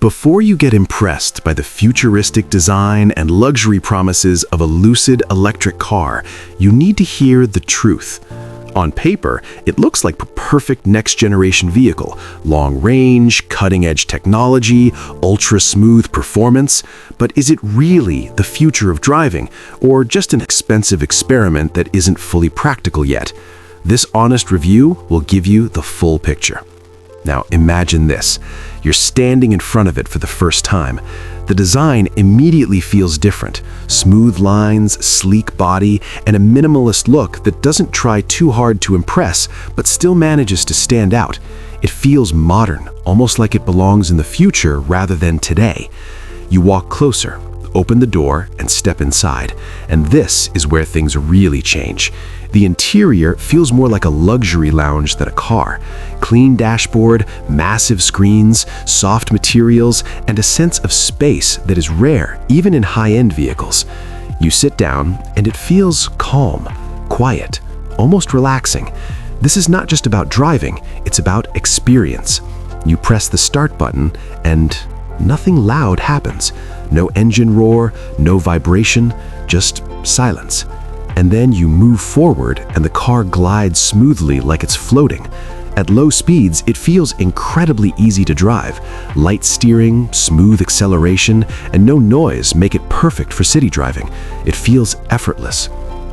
Before you get impressed by the futuristic design and luxury promises of a Lucid electric car, you need to hear the truth. On paper, it looks like a perfect next-generation vehicle, long range, cutting-edge technology, ultra-smooth performance, but is it really the future of driving, or just an expensive experiment that isn't fully practical yet? This honest review will give you the full picture. Now imagine this. You're standing in front of it for the first time. The design immediately feels different. Smooth lines, sleek body, and a minimalist look that doesn't try too hard to impress, but still manages to stand out. It feels modern, almost like it belongs in the future rather than today. You walk closer, open the door, and step inside. And this is where things really change. The interior feels more like a luxury lounge than a car. Clean dashboard, massive screens, soft materials, and a sense of space that is rare even in high-end vehicles. You sit down, and it feels calm, quiet, almost relaxing. This is not just about driving, it's about experience. You press the start button, and nothing loud happens. No engine roar, no vibration, just silence. And then you move forward and the car glides smoothly like it's floating. At low speeds, it feels incredibly easy to drive. Light steering, smooth acceleration, and no noise make it perfect for city driving. It feels effortless.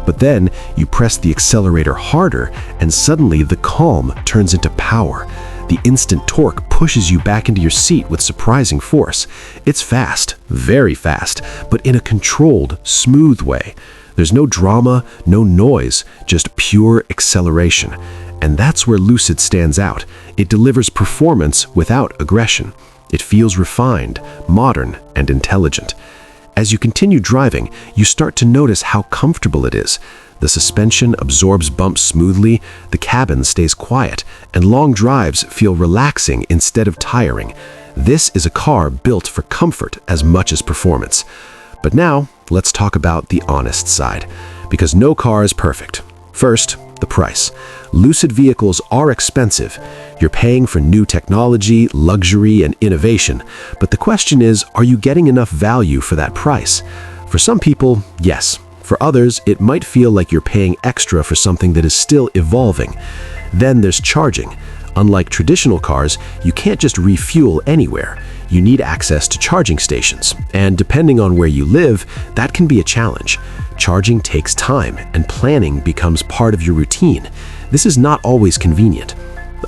But then you press the accelerator harder and suddenly the calm turns into power. The instant torque pushes you back into your seat with surprising force. It's fast, very fast, but in a controlled, smooth way. There's no drama, no noise, just pure acceleration. And that's where Lucid stands out. It delivers performance without aggression. It feels refined, modern, and intelligent. As you continue driving, you start to notice how comfortable it is. The suspension absorbs bumps smoothly, the cabin stays quiet, and long drives feel relaxing instead of tiring. This is a car built for comfort as much as performance. But now, let's talk about the honest side, because no car is perfect. First, the price. Lucid vehicles are expensive. You're paying for new technology, luxury, and innovation. But the question is, are you getting enough value for that price? For some people, yes. For others, it might feel like you're paying extra for something that is still evolving. Then there's charging. Unlike traditional cars, you can't just refuel anywhere. You need access to charging stations, and depending on where you live, that can be a challenge. Charging takes time, and planning becomes part of your routine. This is not always convenient.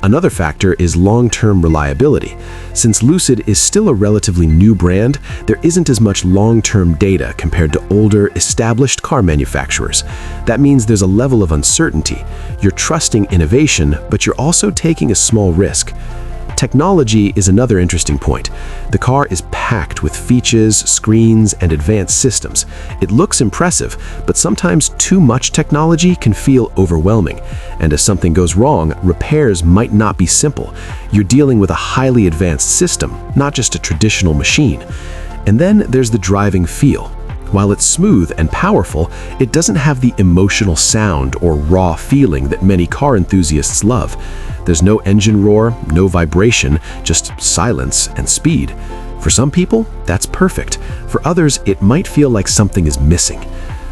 Another factor is long-term reliability. Since Lucid is still a relatively new brand, there isn't as much long-term data compared to older, established car manufacturers. That means there's a level of uncertainty. You're trusting innovation, but you're also taking a small risk. Technology is another interesting point. The car is packed with features, screens, and advanced systems. It looks impressive, but sometimes too much technology can feel overwhelming. And if something goes wrong, repairs might not be simple. You're dealing with a highly advanced system, not just a traditional machine. And then there's the driving feel. While it's smooth and powerful, it doesn't have the emotional sound or raw feeling that many car enthusiasts love. There's no engine roar, no vibration, just silence and speed. For some people, that's perfect. For others, it might feel like something is missing.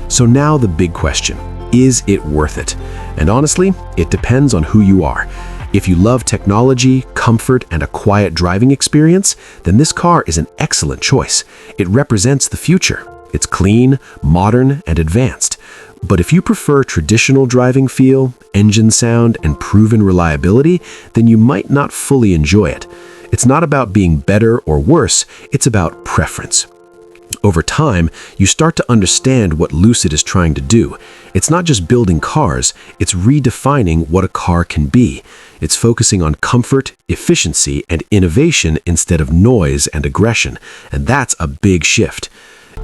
So now the big question, is it worth it? And honestly, it depends on who you are. If you love technology, comfort, and a quiet driving experience, then this car is an excellent choice. It represents the future. It's clean, modern, and advanced. But if you prefer traditional driving feel, engine sound, and proven reliability, then you might not fully enjoy it. It's not about being better or worse, it's about preference. Over time, you start to understand what Lucid is trying to do. It's not just building cars, it's redefining what a car can be. It's focusing on comfort, efficiency, and innovation instead of noise and aggression. And that's a big shift.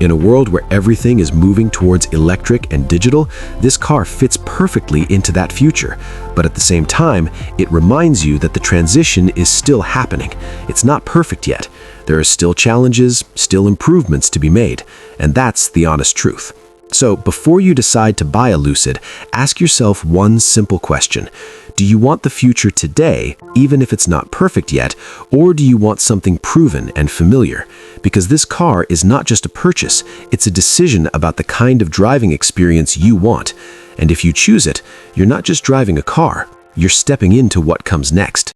In a world where everything is moving towards electric and digital, this car fits perfectly into that future. But at the same time, it reminds you that the transition is still happening. It's not perfect yet. There are still challenges, still improvements to be made. And that's the honest truth. So before you decide to buy a Lucid, ask yourself one simple question. Do you want the future today, even if it's not perfect yet, or do you want something proven and familiar? Because this car is not just a purchase, it's a decision about the kind of driving experience you want. And if you choose it, you're not just driving a car, you're stepping into what comes next.